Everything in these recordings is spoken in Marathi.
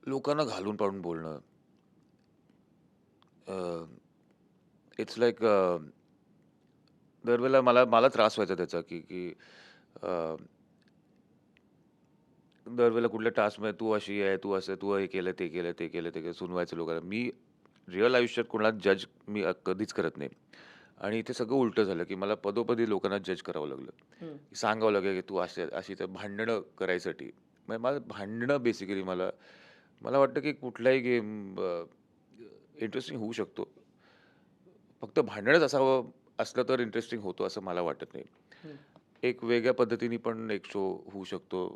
लोकांना घालून पाडून बोलणं. इट्स लाइक दरवेळेला मला मला त्रास व्हायचा त्याचा, की की अ, दरवेळेला कुठल्या टास्कमध्ये तू अशी आहे, तू असं, तू हे केलं, ते केलं, ते केलं, ते केलं, सुनवायचं लोकांना. मी रिअल आयुष्यात कोणाला जज मी कधीच करत नाही. आणि इथे सगळं उलटं झालं, की मला पदोपदी लोकांना जज करावं लागलं. हं. सांगावं लागेल, की तू अशी अशी तर भांडणं करायसाठी. म्हणजे मला भांडणं बेसिकली मला मला वाटतं, की कुठलाही गेम इंटरेस्टिंग होऊ शकतो. फक्त भांडणच असावं असलं तर इंटरेस्टिंग होतो असं मला वाटत नाही. हं. एक वेगळ्या पद्धतीने पण एक शो होऊ शकतो.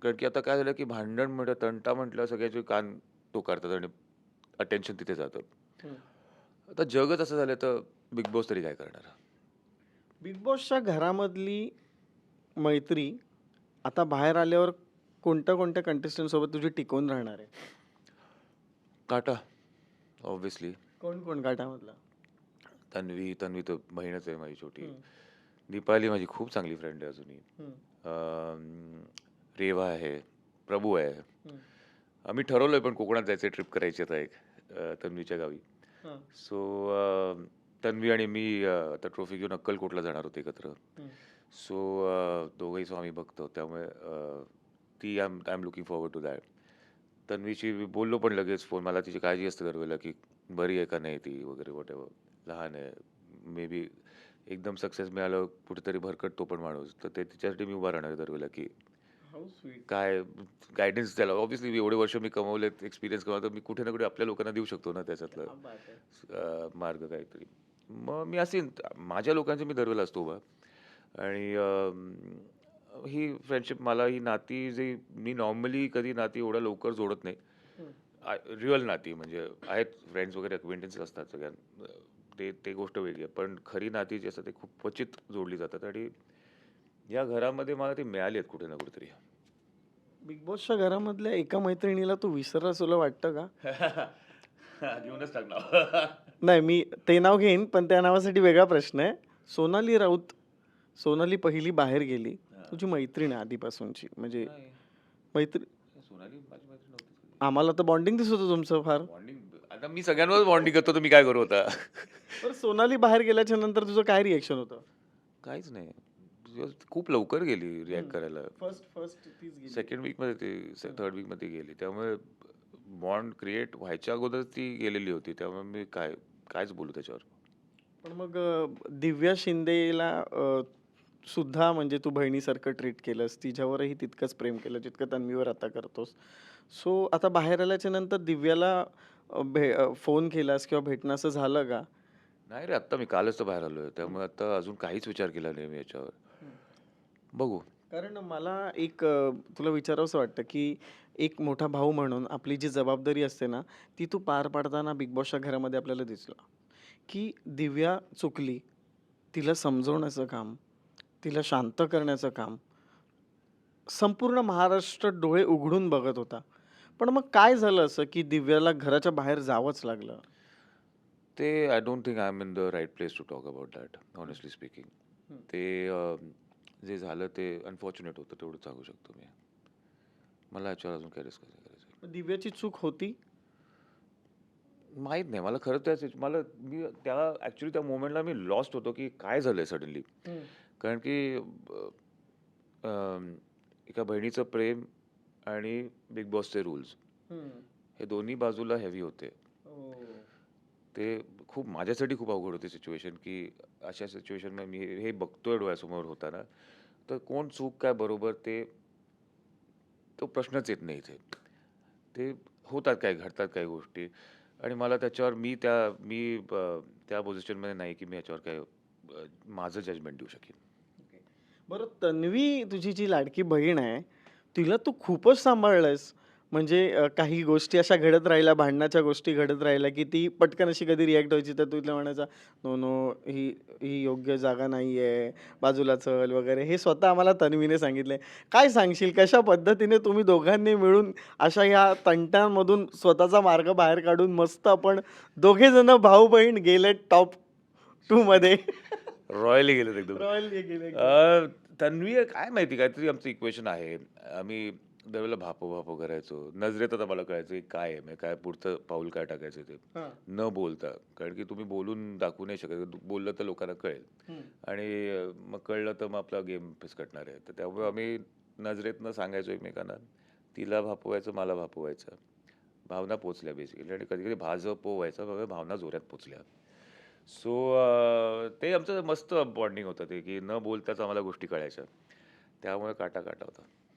कारण की आता काय झालं, की भांडण म्हटलं, तंटा म्हटलं सगळ्याचे कान टोकारतात आणि अटेन्शन तिथे जातं. हं. आता जगच असं झालं तर बिग बॉस तरी काय करणार? बिग बॉसच्या घरामधली मैत्री आता बाहेर आल्यावर कोणत्या-कोणत्या कंटेस्टंट सोबत तुझी टिकून राहणार आहे? काटा ऑब्व्हियसली. कोण-कोण गटामधला? तन्वी तर बहीणच आहे माझी छोटी. हं. दीपाली माझी खूप चांगली फ्रेंड आहे अजूनही. हं. रेवा आहे, प्रभू आहे. हं. आम्ही ठरवलंय पण कोकणात जायचं ट्रिप करायची आता एक तन्वीच्या गावी. हां. सो तन्वी आणि मी आता ट्रॉफी घेऊन अक्कलकोटला जाणार होतो एकत्र. हं. सो दोघंही स्वामी भक्त त्यामुळे ती I am looking forward to that. तन्वीशी मी बोललो पण लगेच फोन मला तिची काळजी असते दरवेळेला, की बरी आहे का नाही ती वगैरे व्हॉटएव्हर. लहान आहे. मे बी एकदम सक्सेस मिळालं कुठेतरी भरकटतो पण माणूस. तर ते तिच्यासाठी मी उभा राहणार दरवेळेला, की हाऊ स्वीट. काय गाईडन्स द्यायला. ऑब्व्हियसली एवढे वर्ष मी कमवलेत, एक्सपिरियन्स कमवला, तर मी कुठे ना कुठे आपल्या लोकांना देऊ शकतो ना त्याच्यातलं क्या बात है! मार्ग काहीतरी. मग मी असेन माझ्या लोकांचे मी दरवेळेला असतो उभा आणि ही फ्रेंडशिप मला ही नाती जी मी नॉर्मली कधी नाती एवढ्या लवकर जोडत नाही. हं. रिअल नाती म्हणजे आहेत फ्रेंड्स वगैरे अक्वेंटन्स असतात ते ते गोष्ट वेगळी आहे. पण खरी नाती जी असतात ते खूप क्वचित जोडली जातात आणि या घरामध्ये मला ती मिळाली आहेत कुठे ना कुठेतरी. बिग बॉसच्या घरामधल्या एका मैत्रिणीला तू विसरलास तुला वाटतं का? घेऊनच टाक नाव. नाही, मी ते नाव घेईन, पण त्या नावासाठी वेगळा प्रश्न आहे. सोनाली राऊत, सोनाली पहिली बाहेर गेली. हां. तुझी मैत्रीण आहे आधीपासूनची. म्हणजे नाही. मैत्री सोनाली माझी मैत्रीण नव्हतीच कधी. आम्हाला तर बॉन्डिंग दिसत होतं तुमचं फार. बॉन्डिंग आता मी सगळ्यांवरच बॉन्डिंग करतो तर मी काय करू आता? बरं सोनाली बाहेर गेल्याच्या नंतर तुझं काय रिएक्शन होतं? काहीच नाही. खूप लवकर गेली रिएक्ट हं. करायला. फर्स्ट फर्स्ट तीच गेली. सेकंड वीकमध्ये ती हं. 3rd वीकमध्ये गेली. त्यामुळे बॉन्ड क्रिएट व्हायच्या अगोदर ती गेलेली होती. त्यामुळे मी कायच बोलू त्याच्यावर. पण मग दिव्या शिंदेला सुद्धा म्हणजे तू बहिणीसारखं ट्रीट केलंस. तिच्यावरही तितकंच प्रेम केलं जितकं तन्वीवर आता करतोस. सो आता बाहेर आल्याच्या नंतर दिव्याला फोन केलास किंवा भेटणं झालं का? नाही रे, आत्ता मी कालच तर बाहेर आलोय. त्यामुळे आता अजून काहीच विचार केला नाही मी याच्यावर. हं. बघू. कारण मला एक तुला विचारावसं वाटतं, की एक मोठा भाऊ म्हणून आपली जी जबाबदारी असते ना, ती तू पार पाडताना बिग बॉसच्या घरामध्ये आपल्याला दिसलं, की दिव्या चुकली. तिला समजवण्याचं काम, तिला शांत करण्याचं काम, संपूर्ण महाराष्ट्र डोळे उघडून बघत होता. पण मग काय झालं असं, की दिव्याला घराच्या बाहेर जावंच लागलं? ते I don't think I am in the right place to talk about that hmm. Honestly speaking. Hmm. ते जे झालं ते अनफॉर्च्युनेट होतं तेवढं सांगू शकतो मी. मला याच्यावर अजून काही डिस्कस नाही करायचं. मग दिव्याची चूक होती? माहीत नाही मला खरं मला मी त्या ॲक्चुअली त्या मोमेंटला मी लॉस्ट होतो, की काय झालंय सडनली. हं. कारण की एका बहिणीचं प्रेम आणि बिग बॉसचे रूल्स हं. हे दोन्ही बाजूला हेवी होते. ओह! ते खूप माझ्यासाठी खूप अवघड होती सिच्युएशन, की अशा सिच्युएशनमध्ये मी हे बघतोय डोळ्यासमोर होताना, तर कोण चूक काय बरोबर तो प्रश्नच येत नाही इथे. ते होतात काय, घडतात काही गोष्टी आणि मला त्याच्यावर त्या पोझिशनमध्ये नाही, की मी याच्यावर काय माझं जजमेंट देऊ शकेन. ओके. बरं तन्वी तुझी जी लाडकी बहीण आहे, तिला तू खूपच सांभाळलंयस. म्हणजे काही गोष्टी अशा घडत राहिल्या, भांडणाच्या गोष्टी घडत राहिल्या, की ती पटकन अशी कधी रिएक्ट व्हायची, तर तू तिला म्हणायचा, "नो, नो, ही ही योग्य जागा नाहीये, बाजूला चल" वगैरे. हे स्वतः आम्हाला तन्वीने सांगितलंय. काय सांगशील कशा पद्धतीने तुम्ही दोघांनी मिळून अशा ह्या तंट्यांमधून स्वतःचा मार्ग बाहेर काढून मस्त आपण दोघे जण भाऊ-बहीण गेले टॉप 2 मध्ये. रॉयली गेलेत एकदम. रॉयल हे गेले एकदम. अ, तन्वी काय माहिती काहीतरी आमचं इक्वेशन आहे. आम्ही दरवेळेला भापो करायचो. नजरेतच आम्हाला कळायचं की काय आहे, म्हणजे काय पुढचं पाऊल काय टाकायचं ते. हां. न बोलता. कारण की तुम्ही बोलून दाखवू नाही शकत. बोललं तर लोकांना कळेल हं. आणि मग कळलं तर मग आपला गेम फिसकटणार आहे. तर त्यामुळे हं. आम्ही नजरेतनं सांगायचो एकमेकांना. तिला भापवायचं, मला भापवायचं. भावना पोहोचल्या बेसिकली आणि कधी-कधी भाजपो व्हायचा, भावना जोरात पोहोचल्या. सो ते आमचं मस्त बॉन्डिंग होतं ते, की न बोलताच आम्हाला गोष्टी कळायच्या. त्यामुळे काटा होता.